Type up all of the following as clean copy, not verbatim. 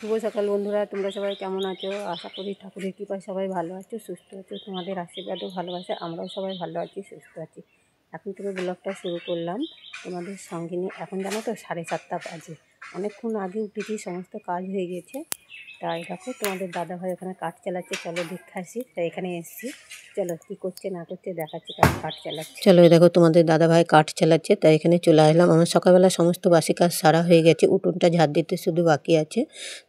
শুভ সকাল বন্ধুরা, তোমরা সবাই কেমন আছো? আশা করি ঠাকুরের কৃপায় সবাই ভালো আছো, সুস্থ আছো। তোমাদের আশীর্বাদও ভালোবাসা, আমরাও সবাই ভালো আছি, সুস্থ আছি। এখন থেকে ব্লগটা শুরু করলাম তোমাদের সঙ্গে নিয়ে। এখন জানো তো 7:30 বাজে। অনেকক্ষণ আগে উঠেছি, সমস্ত কাজ হয়ে গেছে। তাই দেখো তোমাদের দাদাভাই ওখানে কাঠ চালাচ্ছে, চলো দেখে আসি। তাই এখানে এসেছি, চলো কী করছে না করছে দেখাচ্ছি। কাঠ চালাচ্ছে, চলো দেখো তোমাদের দাদাভাই কাঠ চালাচ্ছে, তাই এখানে চলে আসলাম। আমার সকালবেলা সমস্ত বাসি কাজ সারা হয়ে গেছে, উঠোনটা ঝাড় দিতে শুধু বাকি আছে।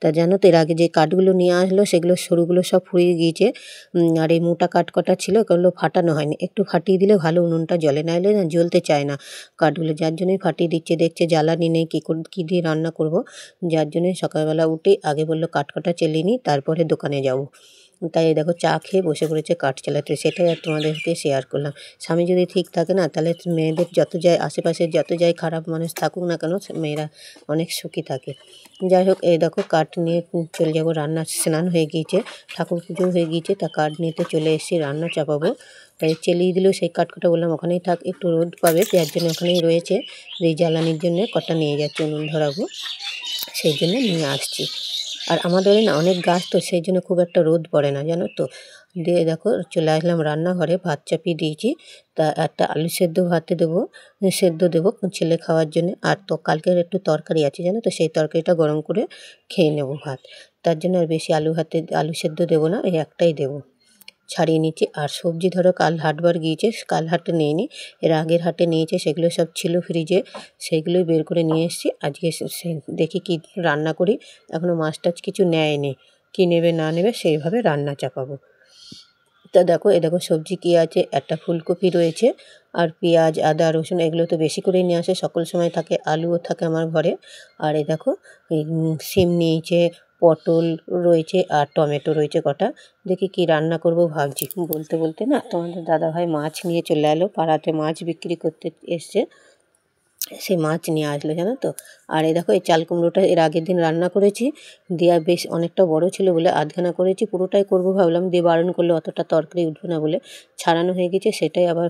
তা জানো তো, এর আগে যে কাঠগুলো নিয়ে আসলো সেগুলো সরুগুলো সব ফুরিয়ে গিয়েছে। আর এই মোটা কাঠ কটা ছিল, ওগুলো ফাটানো হয়নি। একটু ফাটিয়ে দিলে ভালো উনুনটা জ্বলে, নাহলে না জ্বলতে চায় না কাঠগুলো। যার জন্যই ফাটিয়ে দিচ্ছে, দেখছে জ্বালানি নেই, কী দিয়ে রান্না করব। যার জন্যই সকালবেলা উঠে আগে বললো কাঠ কটা চেলে নিই, তারপরে দোকানে যাব। তাই দেখো চা খেয়ে বসে পড়েছে কাঠ চালাতে। সেটাই আর তোমাদেরকে শেয়ার করলাম। স্বামী যদি ঠিক থাকে না, তাহলে মেয়েদের যত যায়, আশেপাশে যত যায় খারাপ মানুষ থাকুক না কেন, মেয়েরা অনেক সুখী থাকে। যাই হোক, এই দেখো কাঠ নিয়ে চলে যাবো রান্না। স্নান হয়ে গিয়েছে, ঠাকুর পুজো হয়ে গিয়েছে, তা কাঠ নিতে চলে এসেছি, রান্না চাপাবো। তাই চেলিয়ে দিলেও সেই কাঠকটা বললাম ওখানেই থাক, একটু রোদ পাবে, যার জন্য ওখানেই রয়েছে। এই জ্বালানির জন্য কটা নিয়ে যাচ্ছি, উনুন ধরাবো, সেই জন্য নিয়ে আসছি। আর আমাদের না অনেক গাছ, তো সেই জন্য খুব একটা রোদ পড়ে না, জানো তো। দিয়ে দেখো চলে আসলাম রান্নাঘরে, ভাত চাপিয়ে দিয়েছি। তা একটা আলু সেদ্ধ ভাতে দেবো, সেদ্ধ দেবো ছেলে খাওয়ার জন্য। আর তো কালকের একটু তরকারি আছে, জানো তো, সেই তরকারিটা গরম করে খেয়ে নেবো ভাত। তার জন্য আর বেশি আলু সেদ্ধ দেবো না, এই একটাই দেবো। ছাড়িয়ে নিচ্ছি। আর সবজি ধরো কাল হাটবার গিয়েছে, কাল হাটে নিইনি, এর আগের হাটে নিয়েছে, সেগুলো সব ছিল ফ্রিজে, সেইগুলোই বের করে নিয়ে এসেছি। আজকে দেখি কি রান্না করি। এখনও মাছ টাছ কিছু নেয়নি, কী নেবে না নেবে সেইভাবে রান্না চাপাবো। তা দেখো, দেখো সবজি কী আছে। একটা ফুলকপি রয়েছে, আর পেঁয়াজ আদা রসুন এগুলো তো বেশি করেই নিয়ে আসে, সকল সময় থাকে। আলুও থাকে আমার ঘরে। আর এই দেখো সিম নিয়েছে, পটল রয়েছে, আর টমেটো রয়েছে কটা। দেখি কি রান্না করব ভাবছি। বলতে বলতে না তোমাদের দাদাভাই মাছ নিয়ে চলে এলো, পাড়াতে মাছ বিক্রি করতে এসছে, সে মাছ নিয়ে আসলো, জানো তো। আর এই দেখো এই চাল কুমড়োটা এর আগের দিন রান্না করেছি, দিয়ে বেশ অনেকটা বড় ছিল বলে আধখানা করেছি, পুরোটাই করব ভাবলাম, দিয়ে বারণ করলে অতটা তরকারি উঠবে না বলে ছাড়ানো হয়ে গেছে। সেটাই আবার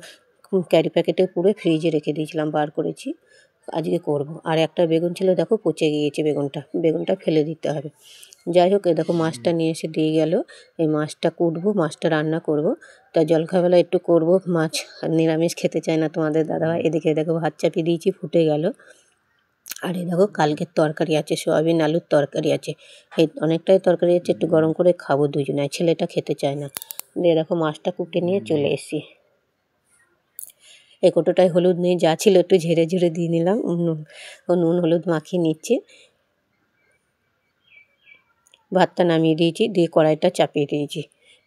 ক্যারি প্যাকেটে পুরো ফ্রিজে রেখে দিয়েছিলাম, বার করেছি, আজকে করব। আর একটা বেগুন ছিল, দেখো পচে গিয়েছে বেগুনটা ফেলে দিতে হবে। যাই হোক, দেখো মাছটা নিয়ে এসে দিয়ে গেল। এই মাছটা কুটবো, মাছটা রান্না করব। তা জলখাবেলা একটু করব মাছ, আর নিরামিষ খেতে চায় না তোমাদের দাদাভাই। এদিকে দেখো ভাত চাপিয়ে দিয়েছি, ফুটে গেল। আর এই দেখো কালকের তরকারি আছে, সোয়াবিন আলুর তরকারি আছে। এই অনেকটাই তরকারি আছে, একটু গরম করে খাবো দুজনে। ছেলেটা খেতে চায় না। দিয়ে দেখো মাছটা কুটে নিয়ে চলে এসেছি। এই কোটোটায় হলুদ নেই, যা ছিল একটু ঝেড়ে ঝেড়ে দিয়ে নিলাম, নুন হলুদ মাখিয়ে নিচ্ছি। ভাতটা নামিয়ে দিয়েছি, দিয়ে কড়াইটা চাপিয়ে দিয়েছি।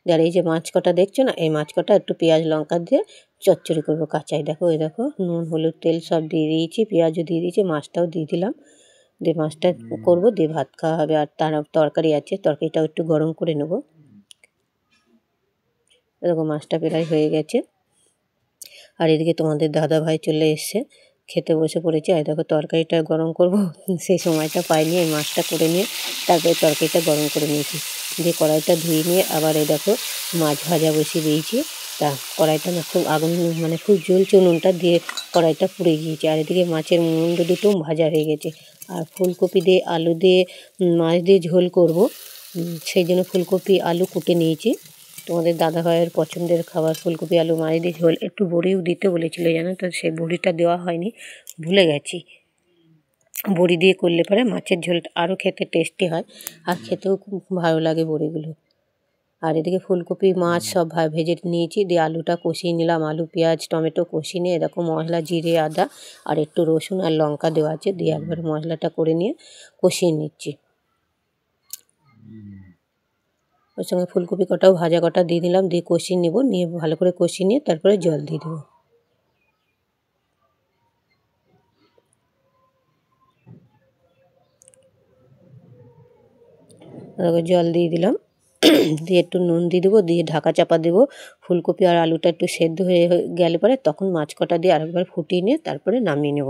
আর এই যে মাছ কটা দেখছো না, এই মাছ কটা একটু পেঁয়াজ লঙ্কা দিয়ে চচ্চড়ি করবো কাঁচাই। দেখো এই দেখো নুন হলুদ তেল সব দিয়ে দিয়েছি, পেঁয়াজও দিয়ে দিয়েছি, মাছটাও দিয়ে দিলাম। দিয়ে মাছটা করবো, দিয়ে ভাত খাওয়া হবে। আর তার তরকারি আছে, তরকারিটাও একটু গরম করে নেবো। এরকম মাছটা প্রায় হয়ে গেছে। আর এদিকে তোমাদের দাদা ভাই চলে এসছে, খেতে বসে পড়েছে। আর দেখো তরকারিটা গরম করব, সেই সময়টা পাইনি, এই মাছটা করে নিয়ে তারপরে তরকারিটা গরম করে নিয়েছি। দিয়ে কড়াইটা ধুয়ে নিয়ে আবার এই দেখো মাছ ভাজা বসিয়ে দিয়েছি। তা কড়াইটা না খুব আগুন, মানে খুব জ্বলছে উনুনটা, দিয়ে কড়াইটা পুড়ে গিয়েছে। আর এদিকে মাছের মুন্ড দুটো ভাজা হয়ে গেছে। আর ফুলকপি দিয়ে আলু দিয়ে মাছ দিয়ে ঝোল করব, সেই জন্য ফুলকপি আলু কুটে নিয়েছি। তোমাদের দাদাভাইয়ের পছন্দের খাবার ফুলকপি আলু মাছ দিয়ে ঝোল। একটু বড়িও দিতে বলেছিল, জানো তো, সেই বড়িটা দেওয়া হয়নি, ভুলে গেছি। বড়ি দিয়ে করলে পরে মাছের ঝোলটা আরও খেতে টেস্টি হয়, আর খেতেও খুব ভালো লাগে বড়িগুলো। আর এদিকে ফুলকপি মাছ সব ভেজে নিয়েছি, দিয়ে আলুটা কষিয়ে নিলাম। আলু পেঁয়াজ টমেটো কষিয়ে নিয়ে এরকম মশলা জিরে আদা আর একটু রসুন আর লঙ্কা দেওয়া আছে, দিয়ে একবার মশলাটা করে নিয়ে কষিয়ে নিচ্ছি। ওর সঙ্গে ফুলকপি কটাও ভাজা কটা দিয়ে দিলাম, দিয়ে কষিয়ে নেব, নিয়ে ভালো করে কষিয়ে নিয়ে তারপরে জল দিয়ে দেবো। তারপর জল দিয়ে দিলাম, দিয়ে একটু নুন দিয়ে দেবো, দিয়ে ঢাকা চাপা দেবো। ফুলকপি আর আলুটা একটু সেদ্ধ হয়ে গেলে পরে তখন মাছ কটা দিয়ে আরেকবার ফুটিয়ে নিয়ে তারপরে নামিয়ে নেব।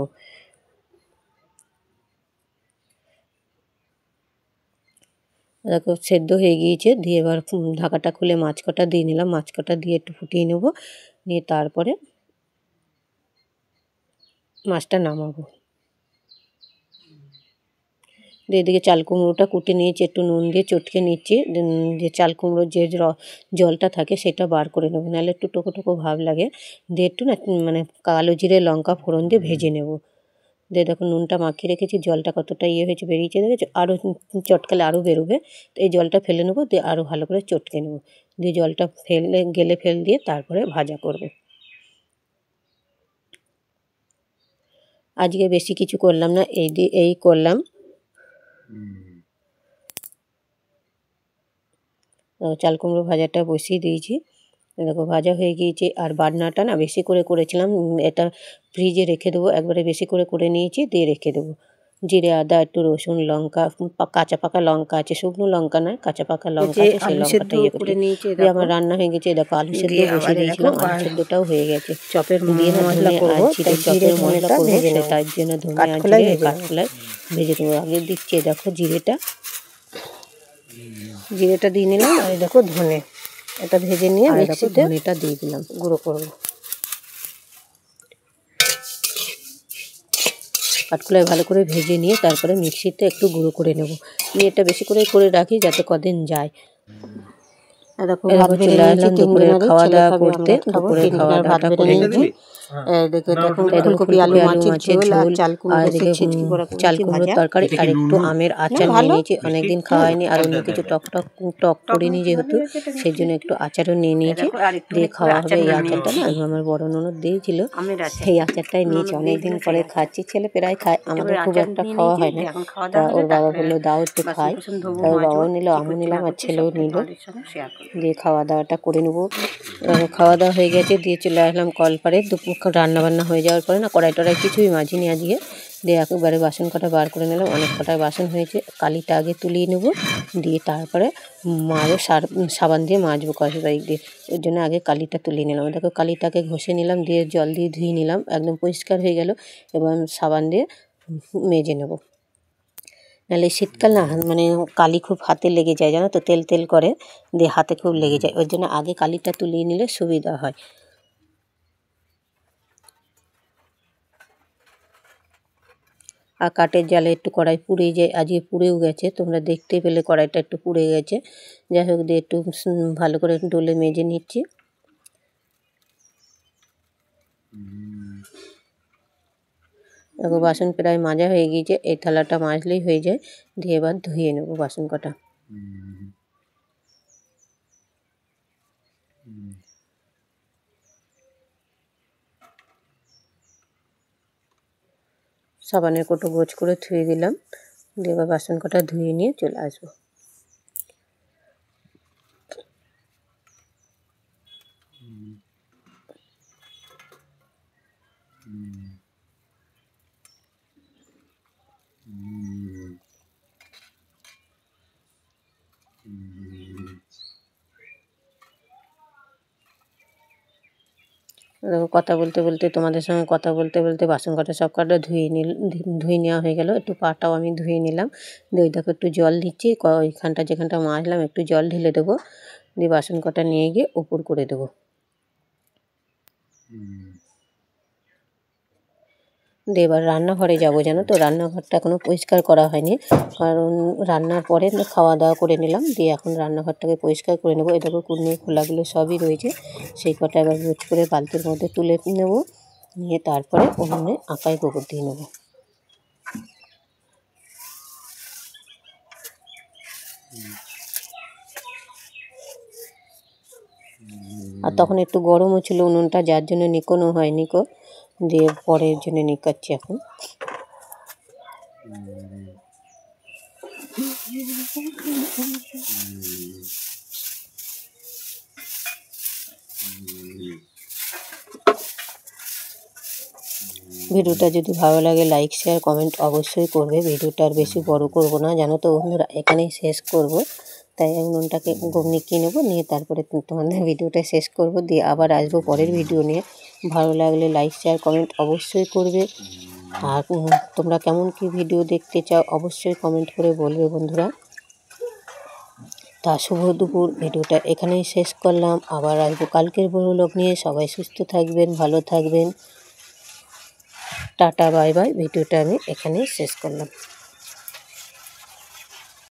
দেখো সেদ্ধ হয়ে গিয়েছে, দিয়ে এবার ঢাকাটা খুলে মাছ কটা দিয়ে নিলাম, মাছ কটা দিয়ে একটু ফুটিয়ে নেব, নিয়ে তারপরে মাছটা নামাবো। এদিকে চাল কুমড়োটা কুটে নিয়েছি, একটু নুন দিয়ে চটকে নিচ্ছি, যে চাল কুমড়োর যে জলটা থাকে সেটা বার করে নেবো, নাহলে একটু টোকো টোকো ভাব লাগে। দিয়ে একটু না মানে কালো জিরে লঙ্কা ফোড়ন দিয়ে ভেজে নেব। দিয়ে দেখো নুনটা মাখিয়ে রেখেছি, জলটা কতটা হয়েছে বেরিয়েছে দেখেছো, আরও চটকালে আরও বেরোবে। তো এই জলটা ফেলে নেবো, দিয়ে আরও ভালো করে চটকে নেবো, দিয়ে জলটা ফেল দিয়ে তারপরে ভাজা করব। আজকে বেশি কিছু করলাম না, এই করলাম। চাল কুমড়ো ভাজাটা বসিয়ে দিয়েছি, দেখো ভাজা হয়ে গিয়েছে। আর বাটনাটা না বেশি করে করেছিলাম, এটা ফ্রিজে রেখে দেবো, একবারে বেশি করে নিয়েছি, দিয়ে রেখে দেবো। জিরে আদা একটু রসুন লঙ্কা, কাঁচা পাকা লঙ্কা আছে, শুকনো লঙ্কা নয়, কাঁচা পাকা লঙ্কা আছে, সেই লঙ্কাটা করে নিয়েছি। দিয়ে আমার রান্না হয়ে গেছে, দেখো আলু সেদ্ধ বসিয়ে দিয়েছিলাম, আলু সেদ্ধটাও হয়ে গেছে। চপের মশলা করবো, চপের মশলা করবো, তার জন্য ধনে আর জিরে কাঠখোলায় ভেজে দেবো। আগে দিচ্ছি দেখো জিরেটা দিয়ে নিলাম, আর দেখো ধনে, এটা ভেজে নিয়ে মিক্সিতে ধনেটা দিয়ে দিলাম, গুঁড়ো করবো। কাঠখোলায় ভালো করে ভেজে নিয়ে তারপরে মিক্সিতে একটু গুঁড়ো করে নেব, নিয়ে এটা বেশি করে রাখি যাতে কদিন যায়। চলে আসলাম দুপুরে খাওয়া দাওয়া করতে, দুপুরে খাওয়া দাওয়াটা করে নিচ্ছি। এদিকে দেখুন ফুলকপি আলু মাছের ঝোল, আর চাল কুমড়োর তরকারি, আর একটু আমের আচার নিয়ে নিয়েছি, অনেকদিন খাওয়া হয়নি। আর অন্য কিছু টক করিনি যেহেতু, সেই জন্য একটু আচারও নিয়ে নিয়েছি, দিয়ে খাওয়া হবে। এই আচারটা না আমার বড় ননদ দিয়েছিল, সেই আচারটাই নিয়েছি, অনেকদিন পরে খাচ্ছি। ছেলে প্রায় খায়, আমাদের খুব একটা খাওয়া হয় না। তা ওর বাবা বললো দাও একটু খাই, তা ওর বাবাও নিল, আমিও নিলাম, আর ছেলেও নিল, দিয়ে খাওয়া দাওয়াটা করে নেবো। খাওয়া দাওয়া হয়ে গেছে, দিয়ে চলে আসলাম কলপারে। দুপুর রান্না বান্না হয়ে যাওয়ার পরে না কড়াই টড়াই কিছুই মাজিনি আজকে, দিয়ে একেবারে বাসন কটা বার করে নিলাম, অনেক কটায় বাসন হয়েছে। কালিটা আগে তুলিয়ে নেবো, দিয়ে তারপরে মাজবো, সাবান দিয়ে মাজবো কড়াই দিয়ে, ওর জন্য আগে কালিটা তুলিয়ে নিলাম। দেখো কালিটাকে ঘষে নিলাম, দিয়ে জল দিয়ে ধুয়ে নিলাম, একদম পরিষ্কার হয়ে গেল। এবার সাবান দিয়ে মেজে নেবো, নাহলে শীতকাল না মানে কালি খুব হাতে লেগে যায়, জানো তো, তেল করে, দিয়ে হাতে খুব লেগে যায়, ওই জন্য আগে কালিটা তুলিয়ে নিলে সুবিধা হয়। আর কাঠের জালে একটু কড়াই পুড়ে যায়, আজকে পুড়েও গেছে, তোমরা দেখতে পেলে কড়াইটা একটু পুড়ে গেছে। যাই হোক, দিয়ে একটু ভালো করে ডলে মেজে নিচ্ছি। দেখো বাসন প্রায় মাজা হয়ে গিয়েছে, এই থালাটা মাজলেই হয়ে যায়, দিয়ে এবার ধুয়ে নেবো বাসন কটা। সাবানের কৌটো গোছ করে ধুয়ে দিলাম, দিয়ে এবার বাসন কটা ধুয়ে নিয়ে চলে আসবো। কথা বলতে বলতে তোমাদের সঙ্গে কথা বলতে বলতে বাসন কটা সব কটা ধুয়ে নেওয়া হয়ে গেল। একটু পাটাও আমি ধুয়ে নিলাম, দিয়ে দেখো একটু জল দিচ্ছি, ওইখানটা যেখানটা মাজলাম একটু জল ঢেলে দেবো, দিয়ে বাসন কটা নিয়ে গিয়ে উপর করে দেবো। দিয়ে এবার রান্নাঘরে যাবো, জানো তো, রান্নাঘরটা এখনও পরিষ্কার করা হয়নি, কারণ রান্নার পরে খাওয়া দাওয়া করে নিলাম, দিয়ে এখন রান্নাঘরটাকে পরিষ্কার করে নেবো। এই দেখো কুর্নির খোলাগুলো সবই রয়েছে, সেই কটা এবার গোছ করে বালতির মধ্যে তুলে নেবো, নিয়ে তারপরে উনুনে আঁকায় গোবর দিয়ে নেবো। আর তখন একটু গরমও ছিল উনুনটা, যার জন্য নিকোনো হয়নি, দিয়ে পরের জন্য নিকাচ্ছি এখন। ভিডিওটা যদি ভালো লাগে লাইক শেয়ার কমেন্ট অবশ্যই করবে। ভিডিওটা আর বেশি বড় করব না, জানো তো বন্ধুরা, এখানেই শেষ করব। তাই উনুনটাকে নিকিয়ে নেবো, নিয়ে তারপরে তোমাদের ভিডিওটা শেষ করব, দিয়ে আবার আসবো পরের ভিডিও নিয়ে। ভালো লাগলে লাইক শেয়ার কমেন্ট অবশ্যই করবে। আর তোমরা কেমন কি ভিডিও দেখতে চাও অবশ্যই কমেন্ট করে বলবে বন্ধুরা। তা শুভ দুপুর, ভিডিওটা এখানেই শেষ করলাম, আবার আসবো কালকের ব্লগ নিয়ে। সবাই সুস্থ থাকবেন, ভালো থাকবেন, টাটা বাই বাই। ভিডিওটা আমি এখানেই শেষ করলাম।